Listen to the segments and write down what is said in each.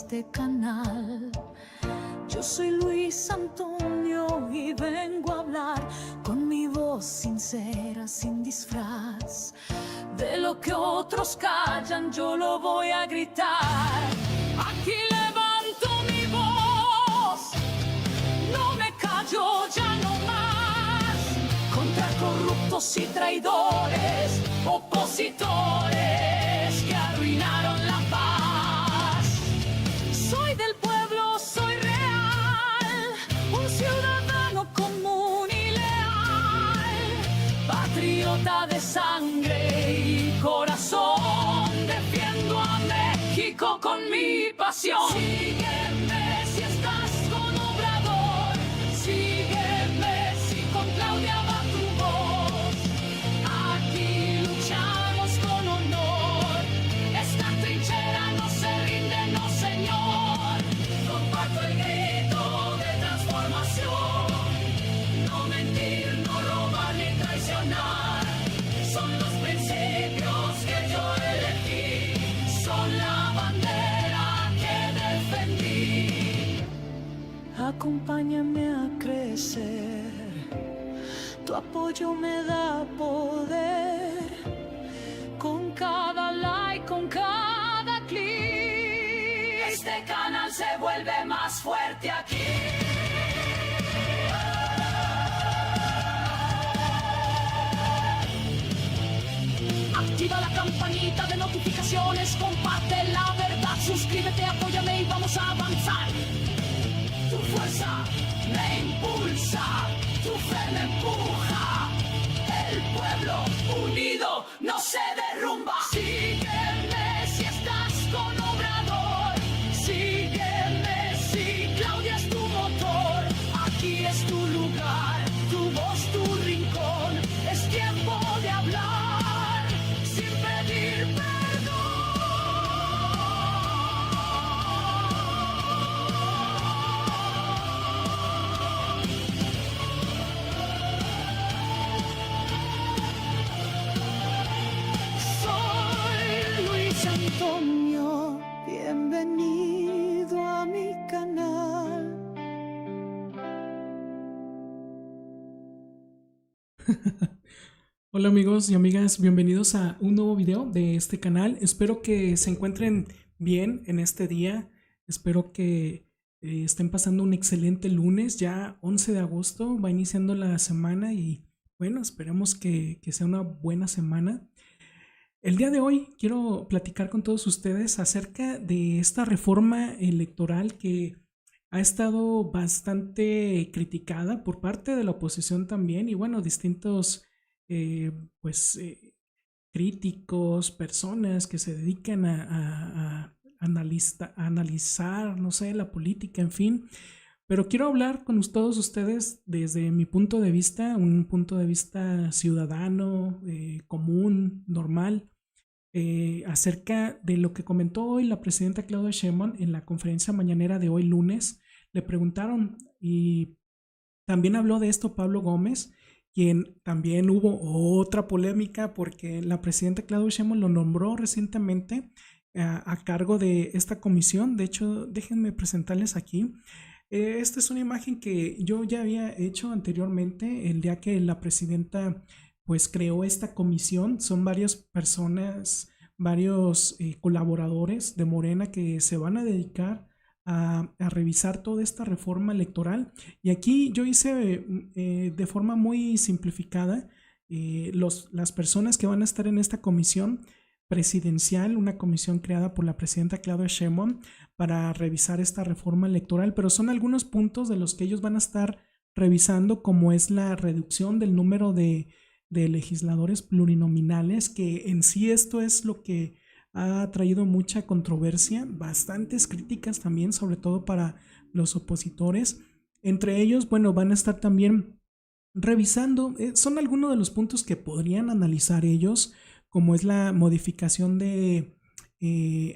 este canal. Yo soy Luis Antonio y vengo a hablar con mi voz sincera, sin disfraz. De lo que otros callan, yo lo voy a gritar. Aquí levanto mi voz, no me callo ya no más. Contra corruptos y traidores, opositores que arruinaron la paz. Soy del pueblo, soy real, un ciudadano común y leal, patriota de sangre y corazón, defiendo a México con mi pasión. Sígueme si estás con Obrador, sígueme si con Claudia va tu voz. Aquí luchamos con honor, esta trinchera no se rinde, no señor. Comparto el grito de transformación, no mentir, no robar ni traicionar. Son los principios que yo elegí, son la bandera que defendí. Acompáñame a crecer, tu apoyo me da poder. Con cada like, con cada clic, este canal se vuelve más fuerte aquí. Activa la campanita de notificaciones, comparte la verdad, suscríbete, apóyame y vamos a avanzar. Tu fuerza me impulsa, tu fe me empuja. El pueblo unido no se derrumba. Sígueme si estás con Obrador, sígueme si Claudia es tu motor. Aquí es tu lugar, tu voz, tu rincón. Es tiempo de hablar sin pedir Antonio, bienvenido a mi canal. Hola amigos y amigas, bienvenidos a un nuevo video de este canal. Espero que se encuentren bien en este día. Espero que estén pasando un excelente lunes, ya 11 de agosto, va iniciando la semana y bueno, esperemos que sea una buena semana. El día de hoy quiero platicar con todos ustedes acerca de esta reforma electoral que ha estado bastante criticada por parte de la oposición también y bueno, distintos críticos, personas que se dedican a analizar, no sé, la política, en fin. Pero quiero hablar con todos ustedes desde mi punto de vista, un punto de vista ciudadano, común, normal, acerca de lo que comentó hoy la presidenta Claudia Sheinbaum en la conferencia mañanera de hoy lunes. Le preguntaron y también habló de esto Pablo Gómez, quien también hubo otra polémica porque la presidenta Claudia Sheinbaum lo nombró recientemente a cargo de esta comisión. De hecho, déjenme presentarles aquí. Esta es una imagen que yo ya había hecho anteriormente el día que la presidenta pues creó esta comisión. Son varias personas, varios colaboradores de Morena que se van a dedicar a revisar toda esta reforma electoral. Y aquí yo hice de forma muy simplificada las personas que van a estar en esta comisión presidencial, una comisión creada por la presidenta Claudia Sheinbaum para revisar esta reforma electoral, pero son algunos puntos de los que ellos van a estar revisando, como es la reducción del número de legisladores plurinominales, que en sí esto es lo que ha traído mucha controversia, bastantes críticas también, sobre todo para los opositores. Entre ellos, bueno, van a estar también revisando, son algunos de los puntos que podrían analizar ellos, como es la modificación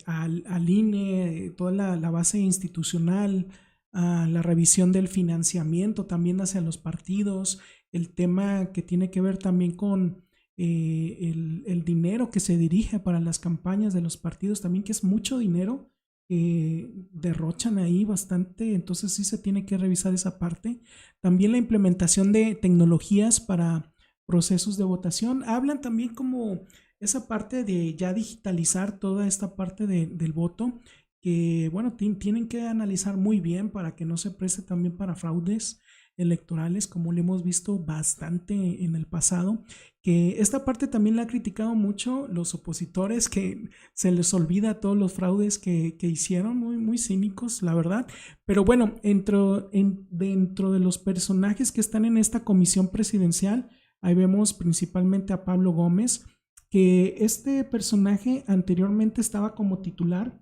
al INE, toda la base institucional, la revisión del financiamiento también hacia los partidos, el tema que tiene que ver también con el dinero que se dirige para las campañas de los partidos también, que es mucho dinero. derrochan ahí bastante, entonces sí se tiene que revisar esa parte. También la implementación de tecnologías para procesos de votación. Hablan también como esa parte de ya digitalizar toda esta parte del voto, que bueno, tienen que analizar muy bien para que no se preste también para fraudes electorales, como lo hemos visto bastante en el pasado, que esta parte también la ha criticado mucho los opositores, que se les olvida todos los fraudes que hicieron, muy, muy cínicos, la verdad. Pero bueno, dentro de los personajes que están en esta comisión presidencial, ahí vemos principalmente a Pablo Gómez, que este personaje anteriormente estaba como titular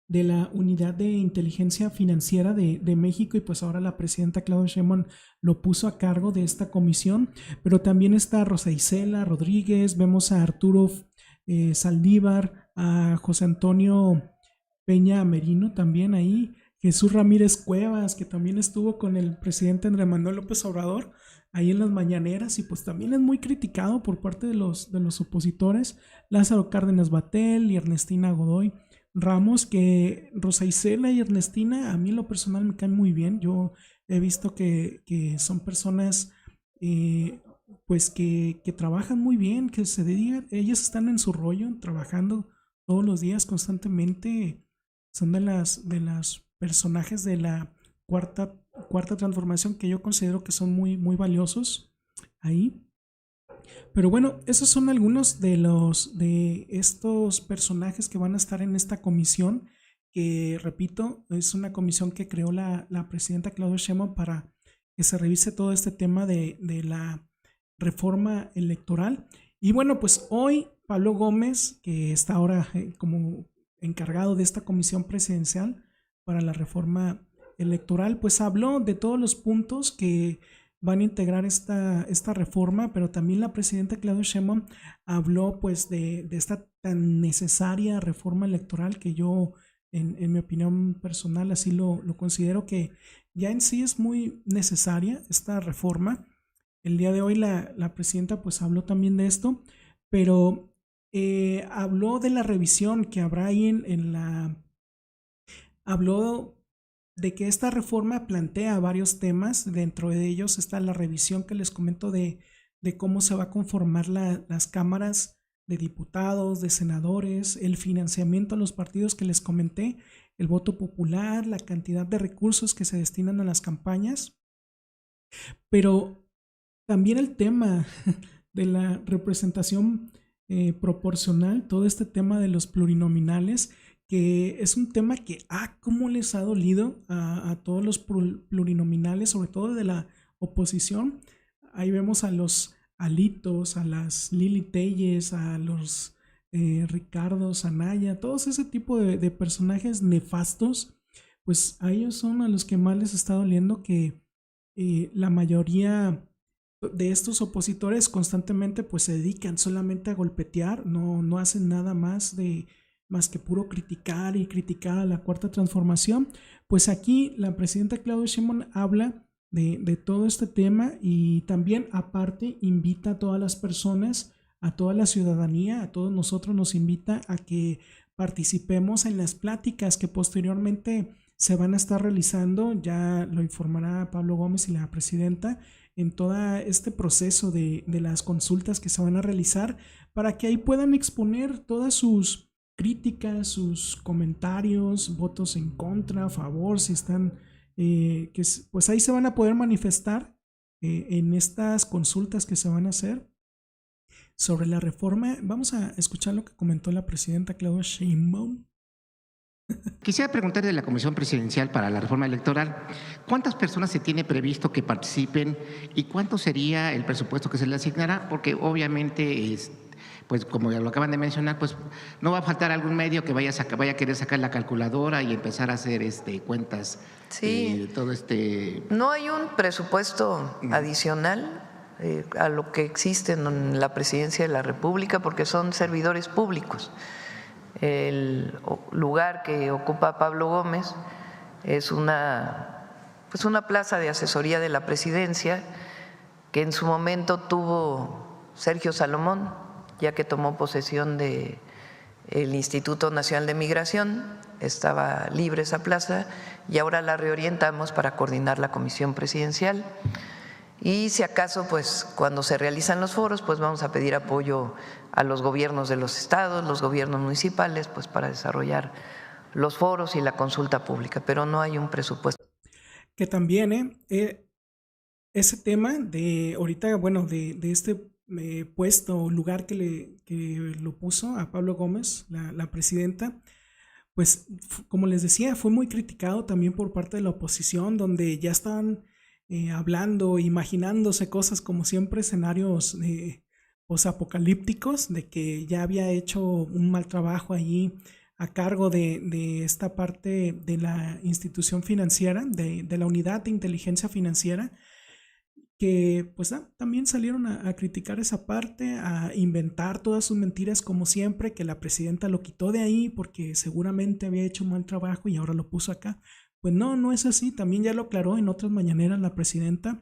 de la Unidad de Inteligencia Financiera de México, y pues ahora la presidenta Claudia Sheinbaum lo puso a cargo de esta comisión. Pero también está Rosa Isela Rodríguez, vemos a Arturo Saldívar, a José Antonio Peña Merino también ahí, Jesús Ramírez Cuevas, que también estuvo con el presidente Andrés Manuel López Obrador ahí en las mañaneras, y pues también es muy criticado por parte de los opositores, Lázaro Cárdenas Batel y Ernestina Godoy Ramos, que Rosa Isela y Ernestina a mí en lo personal me caen muy bien. Yo he visto que son personas pues que trabajan muy bien, que se dedican, ellas están en su rollo, trabajando todos los días constantemente. Son de las personajes de la cuarta transformación que yo considero que son muy, muy valiosos ahí. Pero bueno, esos son algunos de estos personajes que van a estar en esta comisión, que repito, es una comisión que creó la presidenta Claudia Sheinbaum para que se revise todo este tema de la reforma electoral. Y bueno, pues hoy Pablo Gómez, que está ahora como encargado de esta comisión presidencial para la reforma electoral, pues habló de todos los puntos que van a integrar esta reforma, pero también la presidenta Claudia Sheinbaum habló pues de esta tan necesaria reforma electoral, que yo en mi opinión personal así lo considero, que ya en sí es muy necesaria esta reforma. El día de hoy la presidenta pues habló también de esto, pero habló de la revisión que habrá ahí habló de que esta reforma plantea varios temas. Dentro de ellos está la revisión que les comento de cómo se va a conformar las cámaras de diputados, de senadores, el financiamiento a los partidos que les comenté, el voto popular, la cantidad de recursos que se destinan a las campañas, pero también el tema de la representación proporcional, todo este tema de los plurinominales, que es un tema que, cómo les ha dolido a todos los plurinominales, sobre todo de la oposición. Ahí vemos a los Alitos, a las Lili Telles, a los Ricardo Anaya, todos ese tipo de personajes nefastos, pues a ellos son a los que más les está doliendo que la mayoría de estos opositores constantemente pues se dedican solamente a golpetear, no hacen nada más que puro criticar y criticar a la cuarta transformación. Pues aquí la presidenta Claudia Sheinbaum habla de todo este tema, y también aparte invita a todas las personas, a toda la ciudadanía, a todos nosotros, nos invita a que participemos en las pláticas que posteriormente se van a estar realizando. Ya lo informará Pablo Gómez y la presidenta en todo este proceso de las consultas que se van a realizar, para que ahí puedan exponer todas sus críticas, sus comentarios, votos en contra, a favor, si están, pues ahí se van a poder manifestar en estas consultas que se van a hacer sobre la reforma. Vamos a escuchar lo que comentó la presidenta Claudia Sheinbaum. Quisiera preguntar de la Comisión Presidencial para la Reforma Electoral, ¿cuántas personas se tiene previsto que participen y cuánto sería el presupuesto que se le asignará? Porque obviamente, pues como ya lo acaban de mencionar, pues no va a faltar algún medio que vaya a querer sacar la calculadora y empezar a hacer cuentas. Sí. Todo No hay un presupuesto adicional a lo que existe en la Presidencia de la República, porque son servidores públicos. El lugar que ocupa Pablo Gómez es una plaza de asesoría de la presidencia que en su momento tuvo Sergio Salomón, ya que tomó posesión de el Instituto Nacional de Migración, estaba libre esa plaza y ahora la reorientamos para coordinar la comisión presidencial. Y si acaso, pues cuando se realizan los foros, pues vamos a pedir apoyo a los gobiernos de los estados, los gobiernos municipales, pues para desarrollar los foros y la consulta pública, pero no hay un presupuesto. Que también ese tema de ahorita, bueno, de este puesto o lugar que lo puso a Pablo Gómez, la presidenta, pues como les decía, fue muy criticado también por parte de la oposición, donde ya estaban hablando, imaginándose cosas como siempre, escenarios posapocalípticos, de que ya había hecho un mal trabajo allí a cargo de esta parte de la institución financiera, de la unidad de inteligencia financiera, que pues también salieron a criticar esa parte, a inventar todas sus mentiras como siempre, que la presidenta lo quitó de ahí porque seguramente había hecho un mal trabajo y ahora lo puso acá. Pues no es así, también ya lo aclaró en otras mañaneras la presidenta,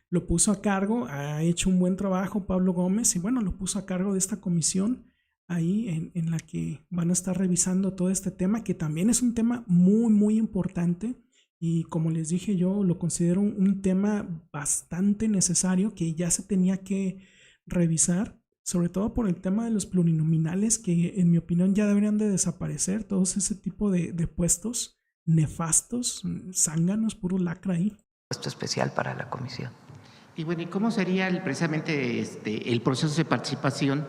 lo puso a cargo, ha hecho un buen trabajo Pablo Gómez y bueno, lo puso a cargo de esta comisión ahí en la que van a estar revisando todo este tema, que también es un tema muy importante y como les dije, yo lo considero un tema bastante necesario que ya se tenía que revisar, sobre todo por el tema de los plurinominales, que en mi opinión ya deberían de desaparecer, todos ese tipo de puestos nefastos, zánganos, puro lacra ahí. Puesto especial para la comisión. Y bueno, ¿y cómo sería precisamente el proceso de participación?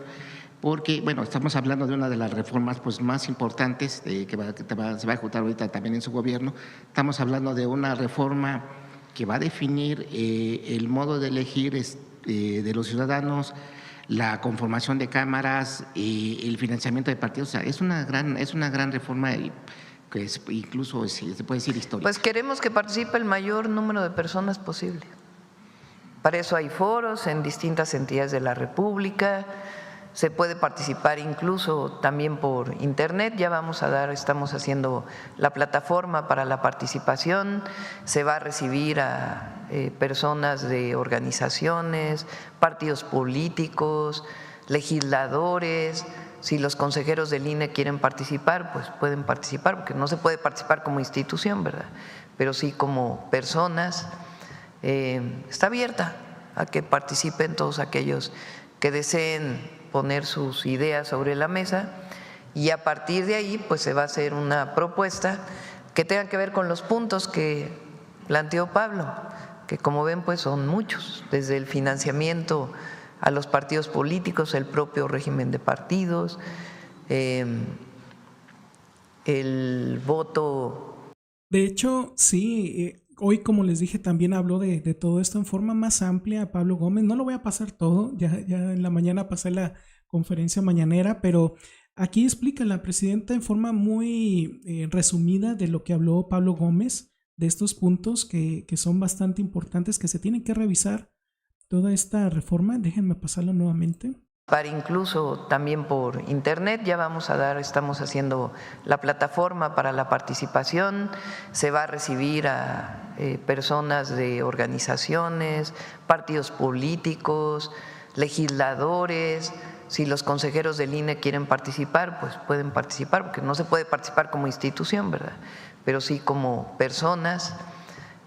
Porque, bueno, estamos hablando de una de las reformas pues, más importantes que se va a ejecutar ahorita también en su gobierno. Estamos hablando de una reforma que va a definir el modo de elegir de los ciudadanos, la conformación de cámaras, el financiamiento de partidos. O sea, es una gran reforma que incluso se puede decir histórica. Pues queremos que participe el mayor número de personas posible. Para eso hay foros en distintas entidades de la República. Se puede participar incluso también por internet, estamos haciendo la plataforma para la participación, se va a recibir a personas de organizaciones, partidos políticos, legisladores. Si los consejeros del INE quieren participar, pues pueden participar, porque no se puede participar como institución, ¿verdad? Pero sí como personas. Está abierta a que participen todos aquellos que deseen poner sus ideas sobre la mesa y a partir de ahí pues se va a hacer una propuesta que tenga que ver con los puntos que planteó Pablo, que como ven pues son muchos, desde el financiamiento a los partidos políticos, el propio régimen de partidos, el voto. De hecho, sí, hoy, como les dije, también habló de todo esto en forma más amplia Pablo Gómez. No lo voy a pasar todo, ya en la mañana pasé la conferencia mañanera, pero aquí explica la presidenta en forma muy resumida de lo que habló Pablo Gómez, de estos puntos que son bastante importantes, que se tienen que revisar toda esta reforma. Déjenme pasarlo nuevamente. Para incluso también por internet, estamos haciendo la plataforma para la participación, se va a recibir a personas de organizaciones, partidos políticos, legisladores. Si los consejeros del INE quieren participar, pues pueden participar, porque no se puede participar como institución, ¿verdad? Pero sí como personas.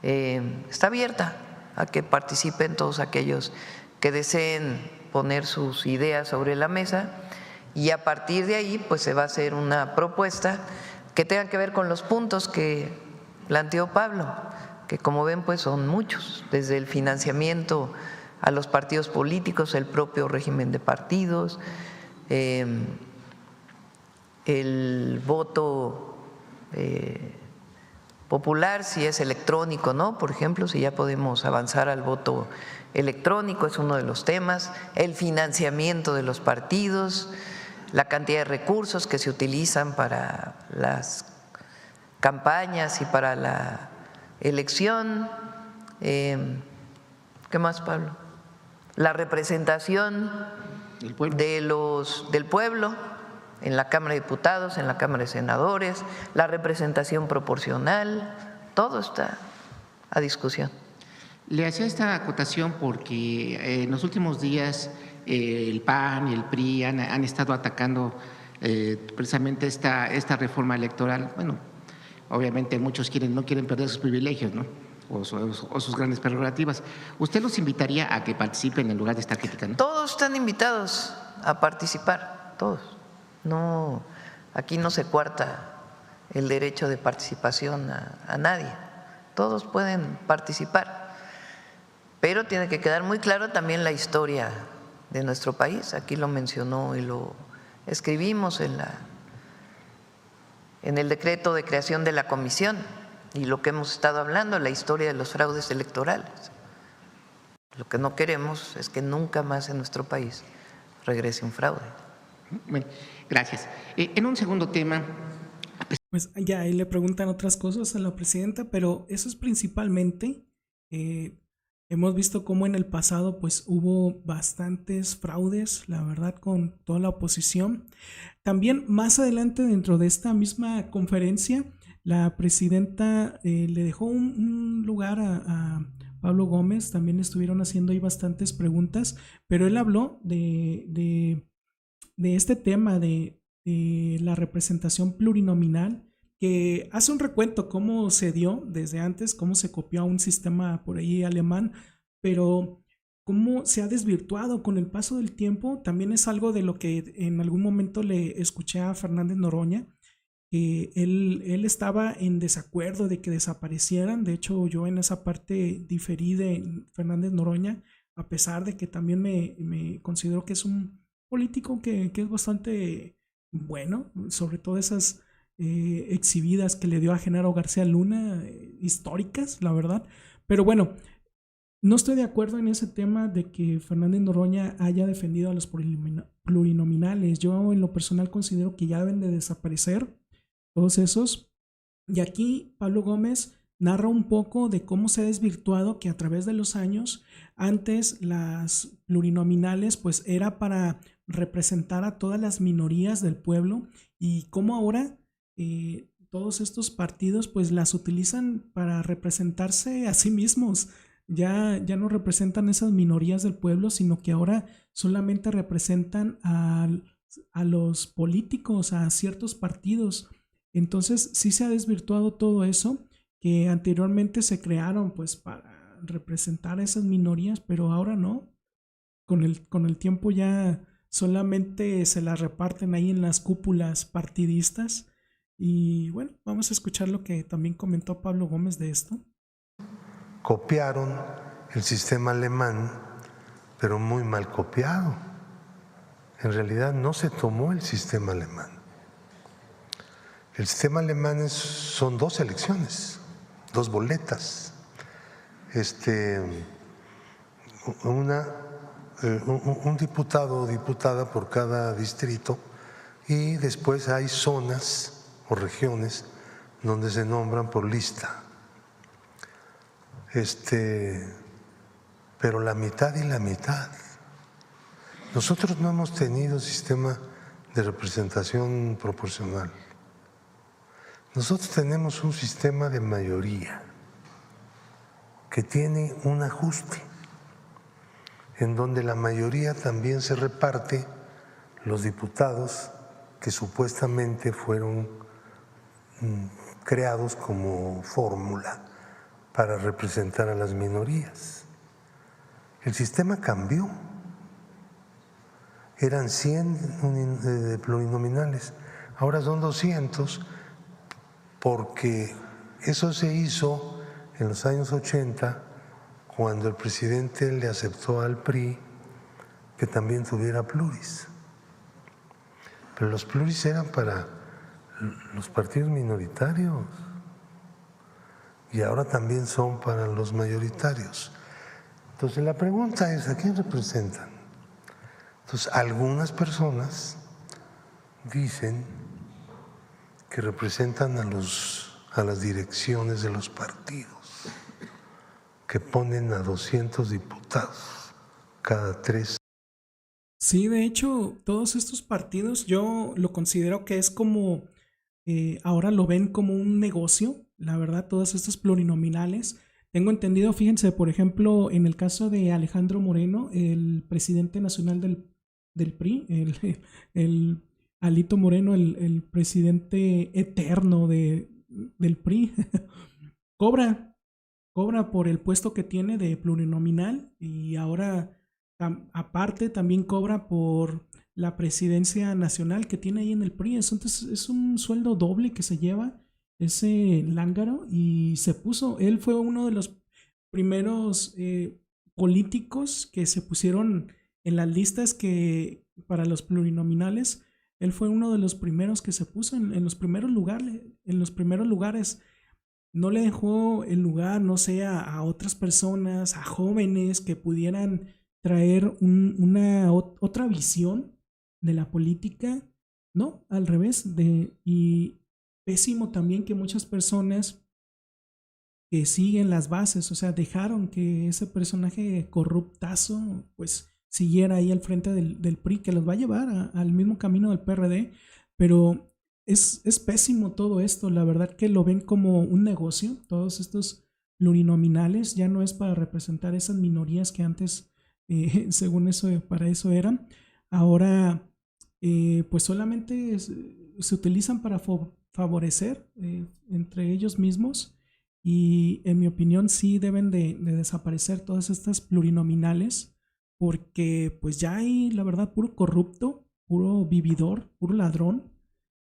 Está abierta a que participen todos aquellos que deseen poner sus ideas sobre la mesa y a partir de ahí pues se va a hacer una propuesta que tenga que ver con los puntos que planteó Pablo, que como ven pues son muchos, desde el financiamiento a los partidos políticos, el propio régimen de partidos, el voto popular, si es electrónico, ¿no? Por ejemplo, si ya podemos avanzar al voto electrónico, es uno de los temas, el financiamiento de los partidos, la cantidad de recursos que se utilizan para las campañas y para la elección. ¿Qué más, Pablo? La representación del pueblo en la Cámara de Diputados, en la Cámara de Senadores, la representación proporcional, todo está a discusión. Le hacía esta acotación porque en los últimos días el PAN y el PRI han estado atacando precisamente esta reforma electoral. Bueno, obviamente muchos no quieren perder sus privilegios, ¿no? O sus grandes prerrogativas. ¿Usted los invitaría a que participen en lugar de estar criticando? Todos están invitados a participar, todos. No, aquí no se coarta el derecho de participación a nadie. Todos pueden participar, pero tiene que quedar muy claro también la historia de nuestro país. Aquí lo mencionó y lo escribimos en el decreto de creación de la comisión y lo que hemos estado hablando, la historia de los fraudes electorales. Lo que no queremos es que nunca más en nuestro país regrese un fraude. Bueno, gracias. En un segundo tema… Pues ya ahí le preguntan otras cosas a la presidenta, pero eso es principalmente, hemos visto cómo en el pasado pues hubo bastantes fraudes, la verdad, con toda la oposición. También más adelante dentro de esta misma conferencia, la presidenta le dejó un lugar a Pablo Gómez, también estuvieron haciendo ahí bastantes preguntas, pero él habló de este tema de la representación plurinominal, que hace un recuento cómo se dio desde antes, cómo se copió a un sistema por ahí alemán, pero cómo se ha desvirtuado con el paso del tiempo. También es algo de lo que en algún momento le escuché a Fernández Noroña, que él estaba en desacuerdo de que desaparecieran. De hecho, yo en esa parte diferí de Fernández Noroña, a pesar de que también me considero que es un político que es bastante bueno, sobre todo esas exhibidas que le dio a Genaro García Luna, históricas, la verdad. Pero bueno, no estoy de acuerdo en ese tema de que Fernández Noroña haya defendido a los plurinominales. Yo en lo personal considero que ya deben de desaparecer todos esos. Y aquí Pablo Gómez narra un poco de cómo se ha desvirtuado, que a través de los años, antes las plurinominales pues era para representar a todas las minorías del pueblo, y cómo ahora todos estos partidos pues las utilizan para representarse a sí mismos. Ya no representan esas minorías del pueblo, sino que ahora solamente representan a los políticos, a ciertos partidos. Entonces sí se ha desvirtuado todo eso, que anteriormente se crearon pues para representar a esas minorías, pero ahora no. Con el tiempo ya solamente se las reparten ahí en las cúpulas partidistas. Y bueno, vamos a escuchar lo que también comentó Pablo Gómez de esto. Copiaron el sistema alemán, pero muy mal copiado. En realidad no se tomó el sistema alemán. El sistema alemán son 2 elecciones, 2 boletas. Un diputado o diputada por cada distrito, y después hay zonas o regiones donde se nombran por lista. Pero la mitad y la mitad. Nosotros no hemos tenido sistema de representación proporcional. Nosotros tenemos un sistema de mayoría que tiene un ajuste, en donde la mayoría también se reparte los diputados que supuestamente fueron creados como fórmula para representar a las minorías. El sistema cambió. Eran 100 plurinominales, ahora son 200, porque eso se hizo en los años 80, cuando el presidente le aceptó al PRI que también tuviera pluris. Pero los pluris eran para los partidos minoritarios y ahora también son para los mayoritarios. Entonces la pregunta es, ¿a quién representan? Entonces algunas personas dicen que representan a las direcciones de los partidos, que ponen a 200 diputados cada 3. Sí, de hecho, todos estos partidos yo lo considero que es como, ahora lo ven como un negocio, la verdad, todos estos plurinominales. Tengo entendido, fíjense, por ejemplo, en el caso de Alejandro Moreno, el presidente nacional del PRI, Alito Moreno, el presidente eterno del PRI, cobra por el puesto que tiene de plurinominal y ahora aparte también cobra por la presidencia nacional que tiene ahí en el PRI. Entonces es un sueldo doble que se lleva ese lángaro y él fue uno de los primeros políticos que se pusieron en las listas que para los plurinominales. Él fue uno de los primeros que se puso en los primeros lugares. No le dejó el lugar, no sé, a otras personas, a jóvenes que pudieran traer otra visión de la política. No, al revés. Y pésimo también que muchas personas que siguen las bases, o sea, dejaron que ese personaje corruptazo, pues siguiera ahí al frente del PRI, que los va a llevar al mismo camino del PRD, pero es pésimo todo esto. La verdad que lo ven como un negocio. Todos estos plurinominales ya no es para representar esas minorías que antes, según eso, para eso eran. Ahora, pues solamente se utilizan para favorecer entre ellos mismos, y en mi opinión sí deben de desaparecer todas estas plurinominales, porque pues ya hay, la verdad, puro corrupto, puro vividor, puro ladrón,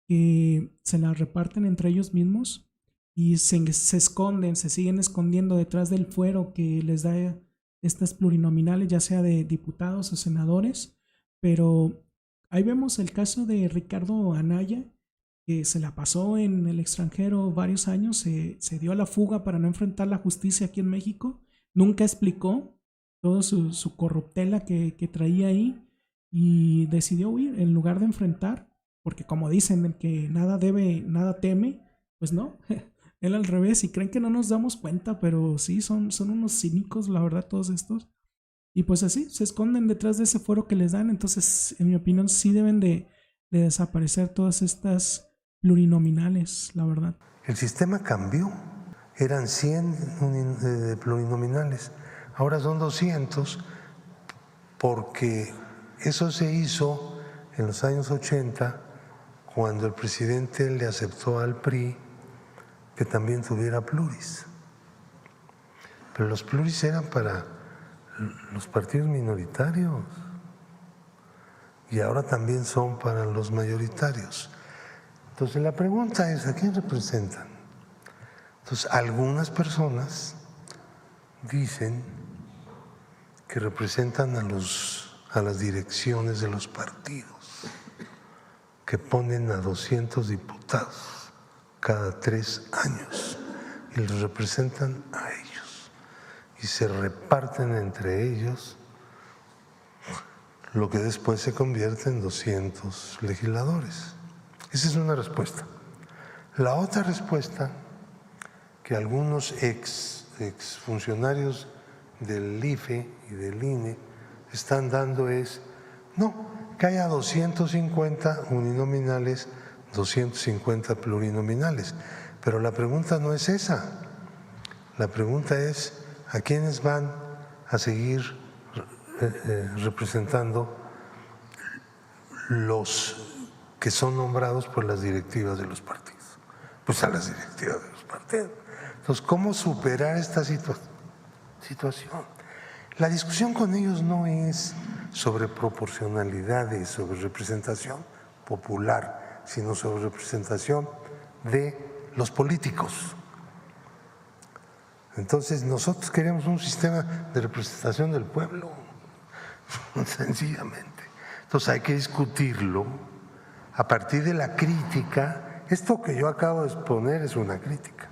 que se la reparten entre ellos mismos y se esconden, se siguen escondiendo detrás del fuero que les da estas plurinominales, ya sea de diputados o senadores. Pero ahí vemos el caso de Ricardo Anaya, que se la pasó en el extranjero varios años, se dio a la fuga para no enfrentar la justicia aquí en México, nunca explicó toda su corruptela que traía ahí y decidió huir en lugar de enfrentar, porque como dicen, el que nada debe, nada teme, pues no, él al revés, y creen que no nos damos cuenta, pero sí, son unos cínicos, la verdad, todos estos. Y pues así, se esconden detrás de ese fuero que les dan. Entonces, en mi opinión, sí deben de desaparecer todas estas plurinominales, la verdad. El sistema cambió. Eran 100 plurinominales. Ahora son 200 porque eso se hizo en los años 80 cuando el presidente le aceptó al PRI que también tuviera pluris. Pero los pluris eran para los partidos minoritarios y ahora también son para los mayoritarios. Entonces la pregunta es, ¿a quién representan? Entonces algunas personas dicen que representan a las direcciones de los partidos, que ponen a 200 diputados cada 3 años y los representan a ellos y se reparten entre ellos lo que después se convierte en 200 legisladores. Esa es una respuesta. La otra respuesta que algunos exfuncionarios del IFE y del INE están dando es, no, que haya 250 uninominales, 250 plurinominales. Pero la pregunta no es esa. La pregunta es, ¿a quiénes van a seguir representando los que son nombrados por las directivas de los partidos? Pues a las directivas de los partidos. Entonces, ¿cómo superar esta situación? La discusión con ellos no es sobre proporcionalidades, sobre representación popular, sino sobre representación de los políticos. Entonces, nosotros queremos un sistema de representación del pueblo, sencillamente. Entonces, hay que discutirlo a partir de la crítica. Esto que yo acabo de exponer es una crítica.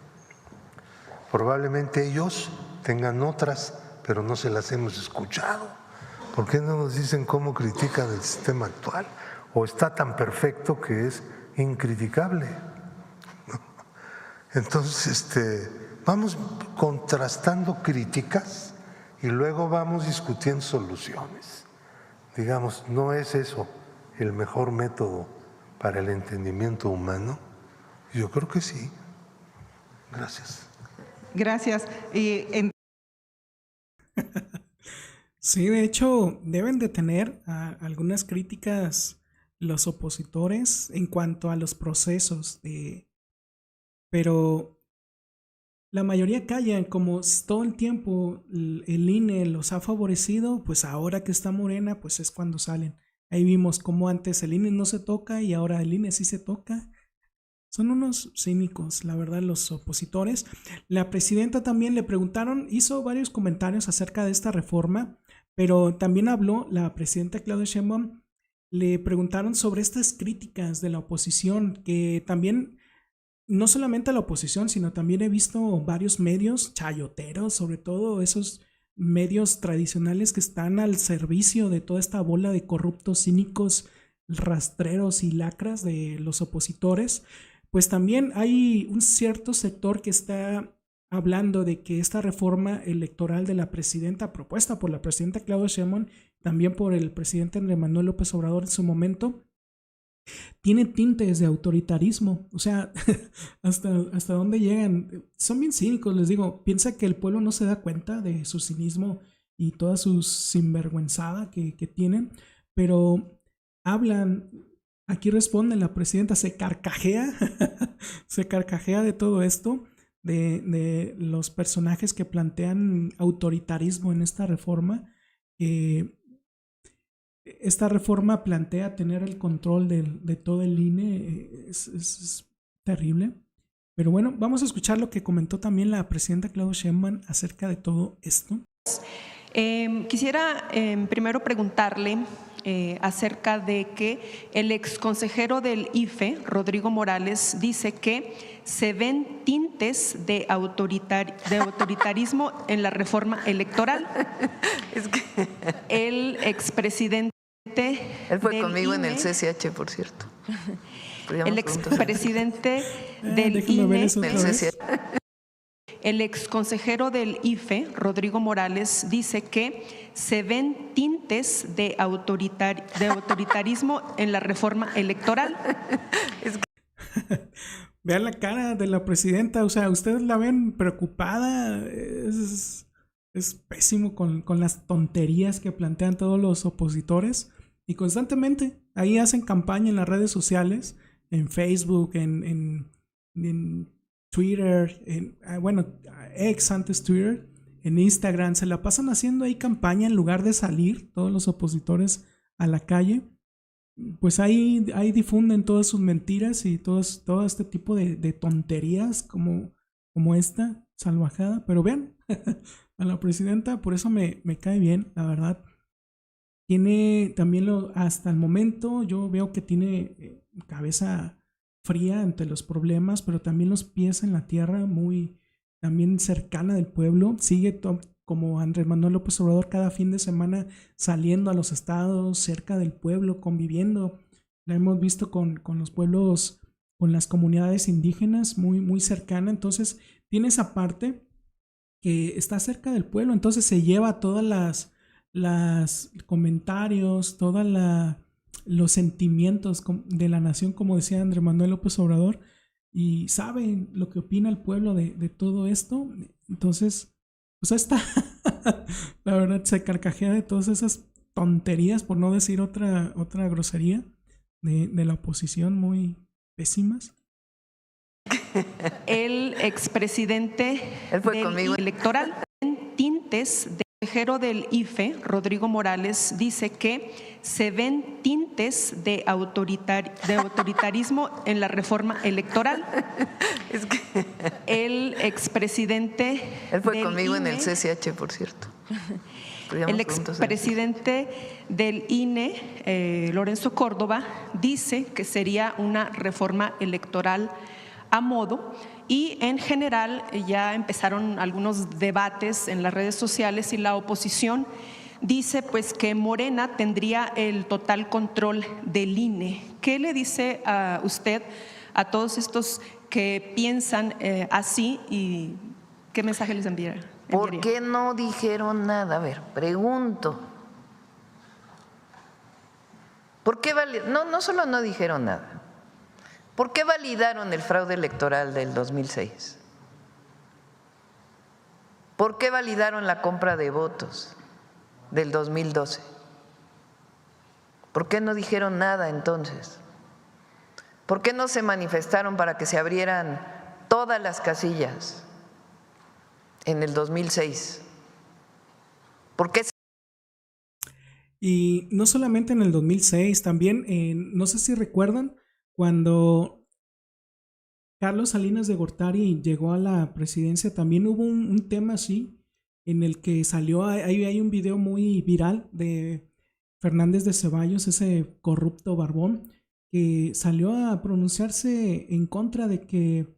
Probablemente ellos tengan otras, pero no se las hemos escuchado. ¿Por qué no nos dicen cómo critican el sistema actual? ¿O está tan perfecto que es incriticable? Entonces, vamos contrastando críticas y luego vamos discutiendo soluciones. Digamos, ¿no es eso el mejor método para el entendimiento humano? Yo creo que sí. Gracias. Gracias. Sí, de hecho, deben de tener algunas críticas los opositores en cuanto a los procesos, pero la mayoría callan, como todo el tiempo el INE los ha favorecido, pues ahora que está Morena, pues es cuando salen. Ahí vimos cómo antes el INE no se toca y ahora el INE sí se toca. Son unos cínicos, la verdad, los opositores. La presidenta también le preguntaron, hizo varios comentarios acerca de esta reforma, pero también habló la presidenta Claudia Sheinbaum. Le preguntaron sobre estas críticas de la oposición, que también, no solamente a la oposición, sino también he visto varios medios chayoteros, sobre todo esos medios tradicionales que están al servicio de toda esta bola de corruptos, cínicos, rastreros y lacras de los opositores. Pues también hay un cierto sector que está hablando de que esta reforma electoral de la presidenta, propuesta por la presidenta Claudia Sheinbaum, también por el presidente Andrés Manuel López Obrador en su momento, tiene tintes de autoritarismo. O sea, hasta dónde llegan. Son bien cínicos, les digo. Piensa que el pueblo no se da cuenta de su cinismo y toda su sinvergüenzada que tienen, pero hablan. Aquí responde la presidenta, se carcajea, se carcajea de todo esto, de los personajes que plantean autoritarismo en esta reforma. Esta reforma plantea tener el control de todo el INE, es terrible. Pero bueno, vamos a escuchar lo que comentó también la presidenta Claudia Sheinbaum acerca de todo esto. Quisiera primero preguntarle acerca de que el exconsejero del IFE, Rodrigo Morales, dice que se ven tintes de autoritarismo en la reforma electoral. Es que El expresidente él fue del conmigo en el INE, CCH, por cierto. el expresidente del déjame ver INE, eso otra El vez. CCH. el exconsejero del IFE, Rodrigo Morales, dice que se ven tintes de autoritarismo en la reforma electoral. Vean la cara de la presidenta, o sea, ustedes la ven preocupada, es pésimo con las tonterías que plantean todos los opositores y constantemente ahí hacen campaña en las redes sociales, en Facebook, en Twitter, bueno, ex antes Twitter, en Instagram, se la pasan haciendo ahí campaña en lugar de salir todos los opositores a la calle. Pues ahí difunden todas sus mentiras y todo este tipo de tonterías como esta salvajada. Pero vean, a la presidenta por eso me cae bien, la verdad. Tiene también, hasta el momento, yo veo que tiene cabeza fría ante los problemas, pero también los pies en la tierra, muy también cercana del pueblo. Sigue como Andrés Manuel López Obrador cada fin de semana saliendo a los estados, cerca del pueblo, conviviendo. La hemos visto con los pueblos, con las comunidades indígenas, muy, muy cercana. Entonces tiene esa parte que está cerca del pueblo, entonces se lleva todas las comentarios, todos los sentimientos de la nación, como decía Andrés Manuel López Obrador, y sabe lo que opina el pueblo de todo esto. Entonces, pues ahí está. La verdad, se carcajea de todas esas tonterías, por no decir otra grosería, de la oposición, muy pésimas. El expresidente Él fue del conmigo. electoral, en tintes del consejero del IFE, Rodrigo Morales, dice que se ven tintes de autoritarismo en la reforma electoral. Es que El expresidente él fue del conmigo en el INE, CCH, por cierto. el expresidente del INE, Lorenzo Córdoba, dice que sería una reforma electoral a modo, y en general ya empezaron algunos debates en las redes sociales y la oposición dice pues que Morena tendría el total control del INE. ¿Qué le dice a usted a todos estos que piensan así y qué mensaje les enviaría? ¿Por qué no dijeron nada? A ver, pregunto. ¿Por qué no solo no dijeron nada? ¿Por qué validaron el fraude electoral del 2006? ¿Por qué validaron la compra de votos del 2012? ¿Por qué no dijeron nada entonces? ¿Por qué no se manifestaron para que se abrieran todas las casillas en el 2006? ¿Por qué? Y no solamente en el 2006, también, no sé si recuerdan, cuando Carlos Salinas de Gortari llegó a la presidencia, también hubo un tema así, en el que salió, hay un video muy viral de Fernández de Ceballos, ese corrupto barbón, que salió a pronunciarse en contra de que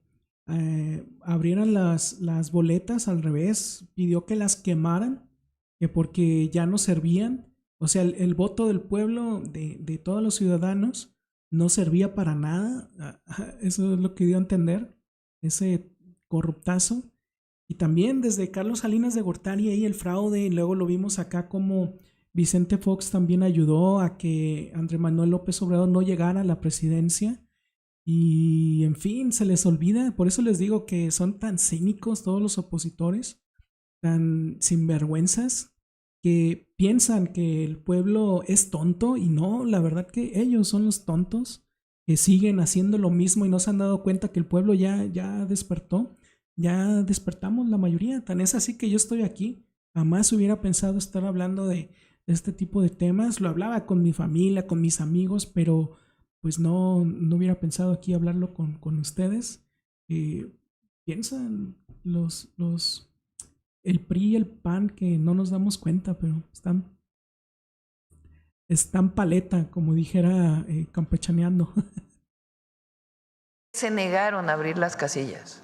abrieran las boletas al revés, pidió que las quemaran, que porque ya no servían. O sea, el voto del pueblo, de todos los ciudadanos, no servía para nada. Eso es lo que dio a entender ese corruptazo. Y también desde Carlos Salinas de Gortari ahí el fraude, y luego lo vimos acá como Vicente Fox también ayudó a que Andrés Manuel López Obrador no llegara a la presidencia. Y en fin, se les olvida. Por eso les digo que son tan cínicos todos los opositores, tan sinvergüenzas, que piensan que el pueblo es tonto, y no, la verdad que ellos son los tontos que siguen haciendo lo mismo y no se han dado cuenta que el pueblo ya despertó, ya despertamos la mayoría. Tan es así que yo estoy aquí. Jamás hubiera pensado estar hablando de este tipo de temas. Lo hablaba con mi familia, con mis amigos, pero pues no hubiera pensado aquí hablarlo con ustedes. Piensan el PRI y el PAN que no nos damos cuenta, pero están paleta, como dijera campechaneando. Se negaron a abrir las casillas.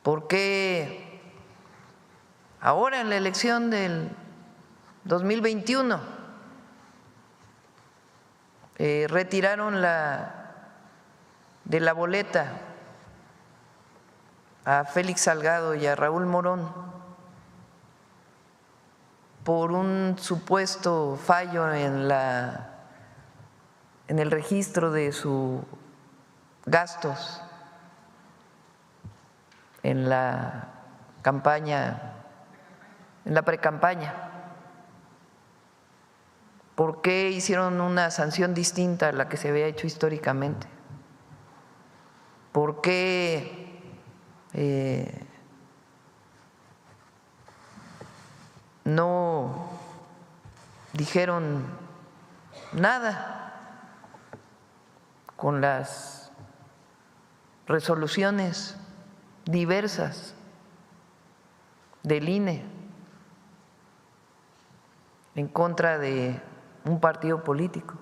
¿Por qué ahora en la elección del 2021 retiraron de la boleta a Félix Salgado y a Raúl Morón por un supuesto fallo en el registro de sus gastos en la campaña, en la precampaña? ¿Por qué hicieron una sanción distinta a la que se había hecho históricamente? ¿Por qué no dijeron nada con las resoluciones diversas del INE en contra de un partido político?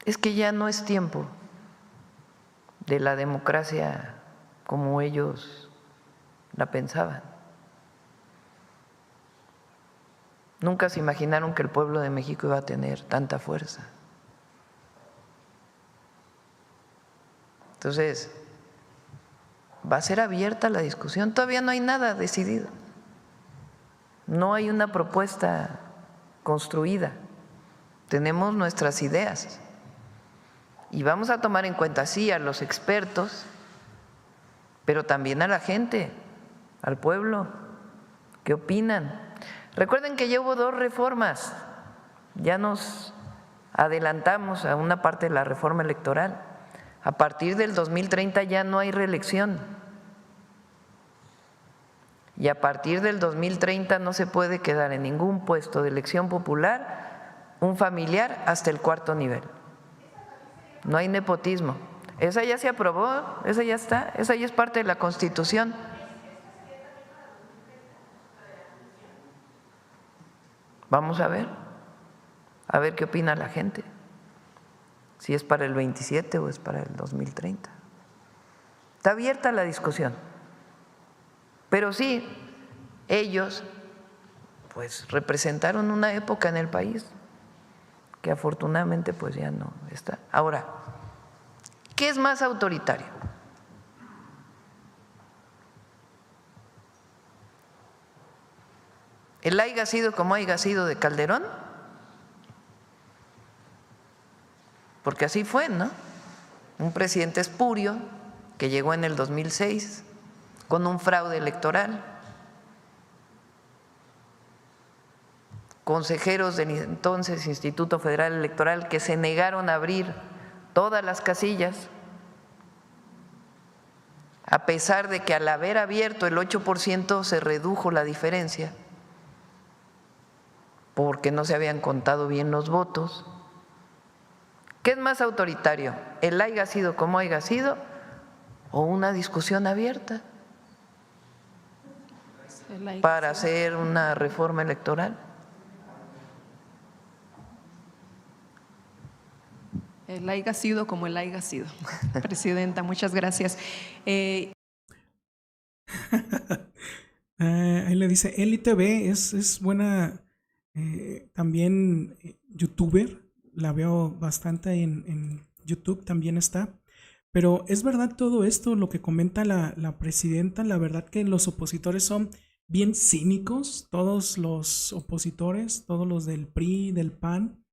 Es que ya no es tiempo de la democracia como ellos la pensaban. Nunca se imaginaron que el pueblo de México iba a tener tanta fuerza. Entonces, va a ser abierta la discusión. Todavía no hay nada decidido. No hay una propuesta construida. Tenemos nuestras ideas. Y vamos a tomar en cuenta, sí, a los expertos, pero también a la gente, al pueblo. ¿Qué opinan? Recuerden que ya hubo 2 reformas. Ya nos adelantamos a una parte de la reforma electoral. A partir del 2030 ya no hay reelección. Y a partir del 2030 no se puede quedar en ningún puesto de elección popular un familiar hasta el 4º nivel. No hay nepotismo. Esa ya se aprobó, esa ya está, esa ya es parte de la Constitución. Vamos a ver qué opina la gente, si es para el 27 o es para el 2030. Está abierta la discusión, pero sí, ellos pues representaron una época en el país que afortunadamente pues ya no está. Ahora, ¿qué es más autoritario? ¿El haya sido como haya sido de Calderón? Porque así fue, ¿no? Un presidente espurio que llegó en el 2006 con un fraude electoral consejeros del entonces Instituto Federal Electoral que se negaron a abrir todas las casillas, a pesar de que al haber abierto el 8% se redujo la diferencia, porque no se habían contado bien los votos. ¿Qué es más autoritario? ¿El haya sido como haya sido o una discusión abierta para hacer una reforma electoral? El haya sido como el haya sido. Presidenta, muchas gracias. Ahí le dice, Eli TV es buena, también youtuber, la veo bastante en YouTube, también está. Pero es verdad todo esto, lo que comenta la presidenta, la verdad que los opositores son bien cínicos, todos los opositores, todos los del PRI, del PAN,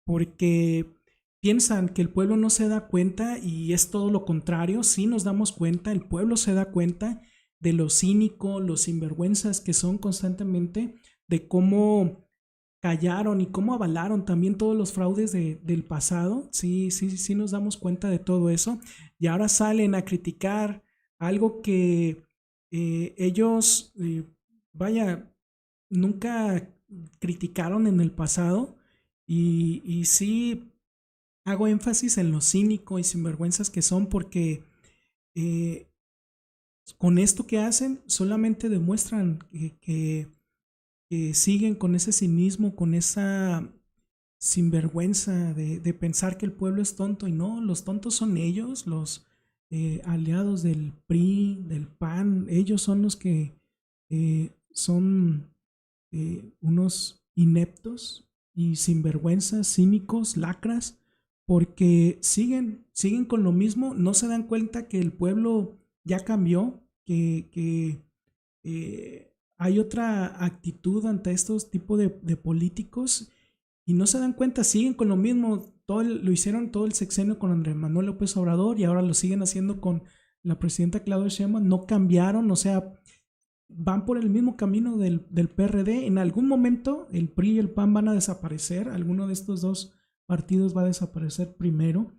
porque piensan que el pueblo no se da cuenta y es todo lo contrario. Sí nos damos cuenta, el pueblo se da cuenta de lo cínico, los sinvergüenzas que son constantemente, de cómo callaron y cómo avalaron también todos los fraudes del pasado. Sí nos damos cuenta de todo eso. Y ahora salen a criticar algo que ellos, nunca criticaron en el pasado. Y sí hago énfasis en lo cínico y sinvergüenzas que son, porque con esto que hacen solamente demuestran que siguen con ese cinismo, con esa sinvergüenza de pensar que el pueblo es tonto. Y no, los tontos son ellos, los aliados del PRI, del PAN. Ellos son los que son unos ineptos y sinvergüenzas, cínicos, lacras, porque siguen con lo mismo. No se dan cuenta que el pueblo ya cambió, que hay otra actitud ante estos tipos de políticos, y no se dan cuenta, siguen con lo mismo. Lo hicieron todo el sexenio con Andrés Manuel López Obrador y ahora lo siguen haciendo con la presidenta Claudia Sheinbaum. No cambiaron, o sea, van por el mismo camino del PRD. En algún momento el PRI y el PAN van a desaparecer, alguno de estos dos partidos va a desaparecer primero,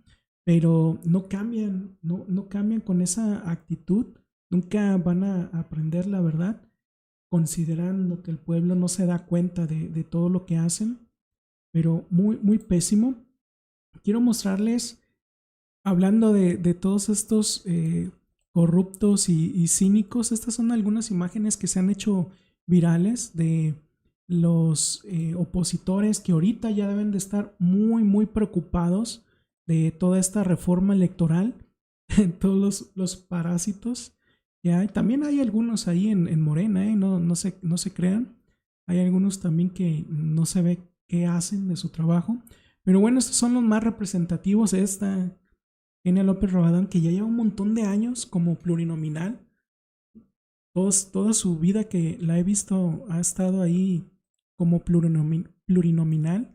pero no cambian, no cambian con esa actitud, nunca van a aprender la verdad, considerando que el pueblo no se da cuenta de todo lo que hacen, pero muy, muy pésimo. Quiero mostrarles, hablando de todos estos corruptos y cínicos, estas son algunas imágenes que se han hecho virales de los opositores que ahorita ya deben de estar muy, muy preocupados de toda esta reforma electoral, todos los parásitos que hay. También hay algunos ahí en Morena, no se crean. Hay algunos también que no se ve qué hacen de su trabajo. Pero bueno, estos son los más representativos. Esta Kenia López Rabadán, que ya lleva un montón de años como plurinominal. Toda su vida que la he visto ha estado ahí como plurinominal.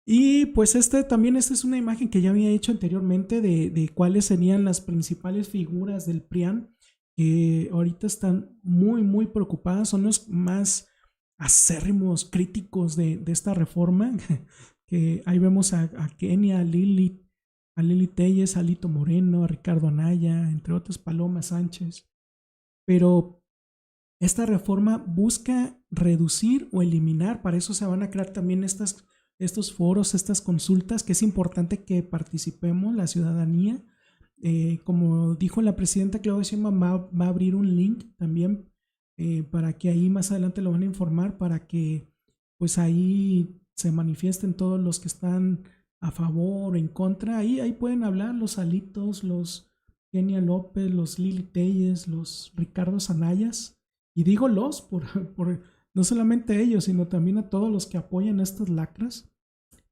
Y pues esta es una imagen que ya había hecho anteriormente de cuáles serían las principales figuras del PRIAN, que ahorita están muy, muy preocupadas. Son los más acérrimos críticos de esta reforma. Que ahí vemos a Kenia, a Lili Telles, a Alito Moreno, a Ricardo Anaya, entre otros, Paloma Sánchez. Pero esta reforma busca reducir o eliminar. Para eso se van a crear también estos foros, estas consultas, que es importante que participemos, la ciudadanía. Como dijo la presidenta Claudia Sheinbaum, va a abrir un link también para que ahí más adelante lo van a informar, para que pues ahí se manifiesten todos los que están a favor o en contra. Ahí pueden hablar los Alitos, los Kenia López, los Lili Telles, los Ricardo Anayas. Y digo los por no solamente ellos, sino también a todos los que apoyan estas lacras.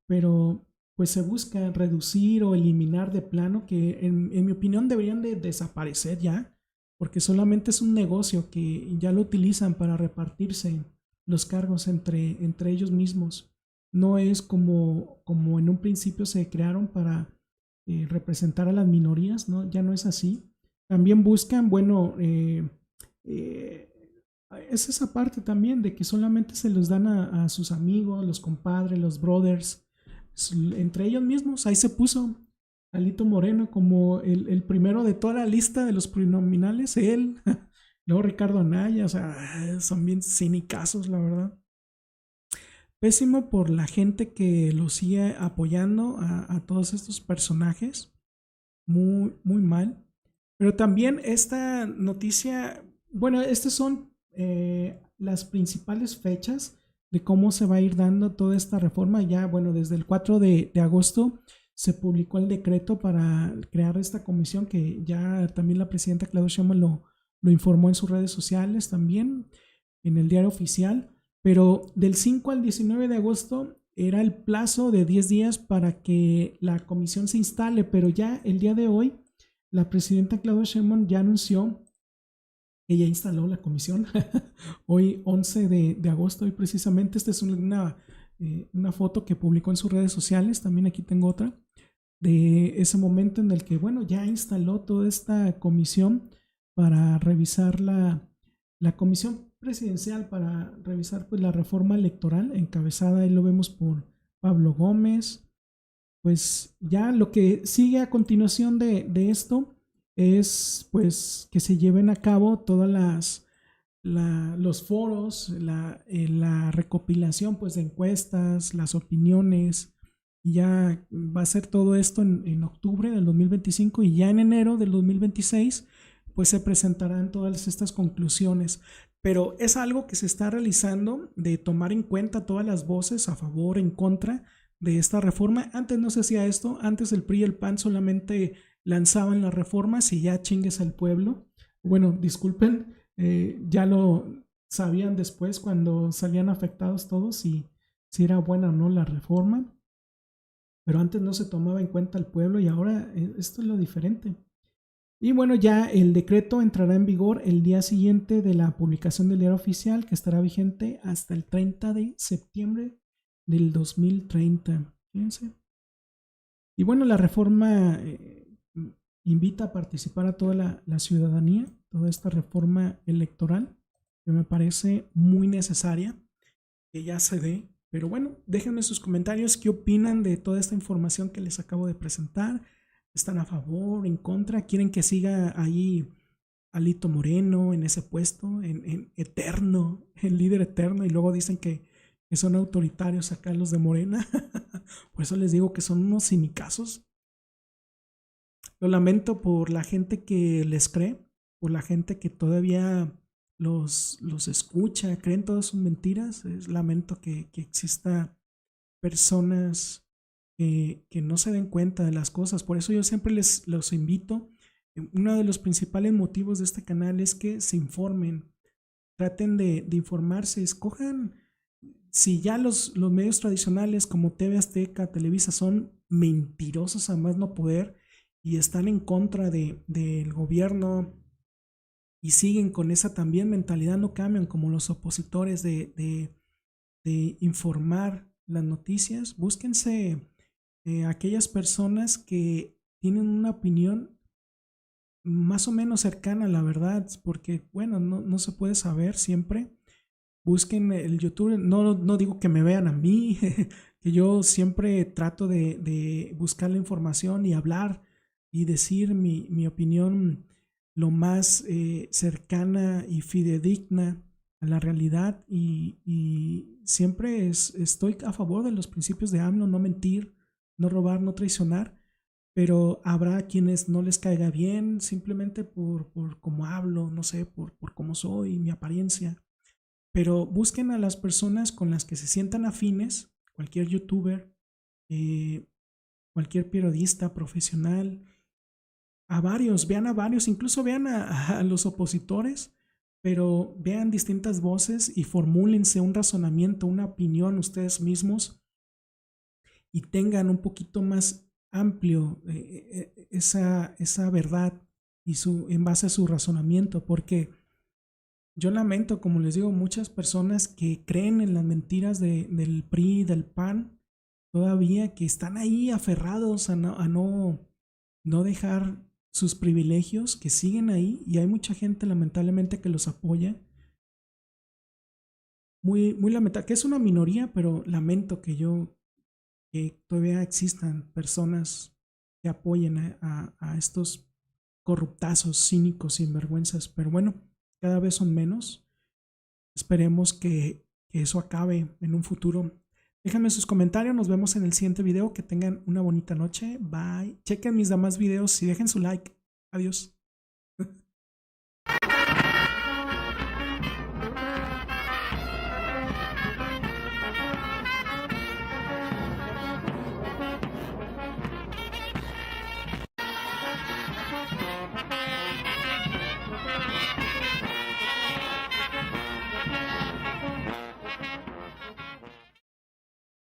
Pero pues se busca reducir o eliminar de plano, que en mi opinión deberían de desaparecer ya, porque solamente es un negocio que ya lo utilizan para repartirse los cargos entre ellos mismos. No es como en un principio se crearon para representar a las minorías, ¿no? Ya no es así. También buscan, es esa parte también de que solamente se los dan a sus amigos, los compadres, los brothers, entre ellos mismos. Ahí se puso Alito Moreno como el primero de toda la lista de los plurinominales, él, luego Ricardo Anaya, o sea, son bien cinicazos, la verdad. Pésimo por la gente que lo sigue apoyando a todos estos personajes, muy, muy mal. Pero también esta noticia, bueno, estas son las principales fechas de cómo se va a ir dando toda esta reforma. Ya, bueno, desde el 4 de agosto se publicó el decreto para crear esta comisión, que ya también la presidenta Claudia Sheinbaum lo informó en sus redes sociales, también en el diario oficial. Pero del 5 al 19 de agosto era el plazo de 10 días para que la comisión se instale, pero ya el día de hoy la presidenta Claudia Sheinbaum ya anunció que ya instaló la comisión. Hoy 11 de agosto, hoy precisamente, esta es una foto que publicó en sus redes sociales, también aquí tengo otra, de ese momento en el que, bueno, ya instaló toda esta comisión para revisar la comisión presidencial, para revisar pues la reforma electoral, encabezada, ahí lo vemos por Pablo Gómez. Pues ya lo que sigue a continuación de esto es pues que se lleven a cabo todas los foros, la recopilación pues de encuestas, las opiniones. Y ya va a ser todo esto en octubre del 2025, y ya en enero del 2026 pues se presentarán todas estas conclusiones. Pero es algo que se está realizando, de tomar en cuenta todas las voces a favor, en contra de esta reforma. Antes no se hacía esto, antes el PRI y el PAN solamente lanzaban las reformas y ya chingues al pueblo. Bueno, disculpen, ya lo sabían después cuando salían afectados todos si era buena o no la reforma. Pero antes no se tomaba en cuenta al pueblo, y ahora esto es lo diferente. Y bueno, ya el decreto entrará en vigor el día siguiente de la publicación del diario oficial, que estará vigente hasta el 30 de septiembre del 2030. Fíjense. Y bueno, la reforma invita a participar a toda la ciudadanía, toda esta reforma electoral, que me parece muy necesaria que ya se dé. Pero bueno, déjenme sus comentarios, qué opinan de toda esta información que les acabo de presentar. ¿Están a favor, en contra? ¿Quieren que siga ahí Alito Moreno en ese puesto, en eterno, el líder eterno? Y luego dicen que son autoritarios acá los de Morena. Por eso les digo que son unos cinicazos. Lo lamento por la gente que les cree, por la gente que todavía los escucha, creen todas sus mentiras. Lamento que exista personas que no se den cuenta de las cosas. Por eso yo siempre los invito. Uno de los principales motivos de este canal es que se informen, traten de informarse, escojan. Si ya los medios tradicionales como TV Azteca, Televisa son mentirosos a más no poder y están en contra del gobierno y siguen con esa también mentalidad, no cambian como los opositores de informar las noticias, búsquense aquellas personas que tienen una opinión más o menos cercana a la verdad, porque bueno, no se puede saber siempre. Busquen el YouTube, no digo que me vean a mí, que yo siempre trato de buscar la información y hablar y decir mi opinión lo más cercana y fidedigna a la realidad, y siempre estoy a favor de los principios de AMLO, no mentir, no robar, no traicionar, pero habrá quienes no les caiga bien simplemente por cómo hablo, no sé, por cómo soy, mi apariencia. Pero busquen a las personas con las que se sientan afines, cualquier youtuber, cualquier periodista profesional, vean a varios, incluso vean a los opositores, pero vean distintas voces y formúlense un razonamiento, una opinión ustedes mismos, y tengan un poquito más amplio esa verdad y en base a su razonamiento, porque yo lamento, como les digo, muchas personas que creen en las mentiras del PRI, del PAN, todavía, que están ahí aferrados a no dejar sus privilegios, que siguen ahí, y hay mucha gente lamentablemente que los apoya, muy, muy lamentable, que es una minoría, pero lamento que todavía existan personas que apoyen a estos corruptazos, cínicos, sinvergüenzas. Pero bueno, cada vez son menos. Esperemos que eso acabe en un futuro. Déjenme sus comentarios, nos vemos en el siguiente video. Que tengan una bonita noche. Bye. Chequen mis demás videos y dejen su like. Adiós.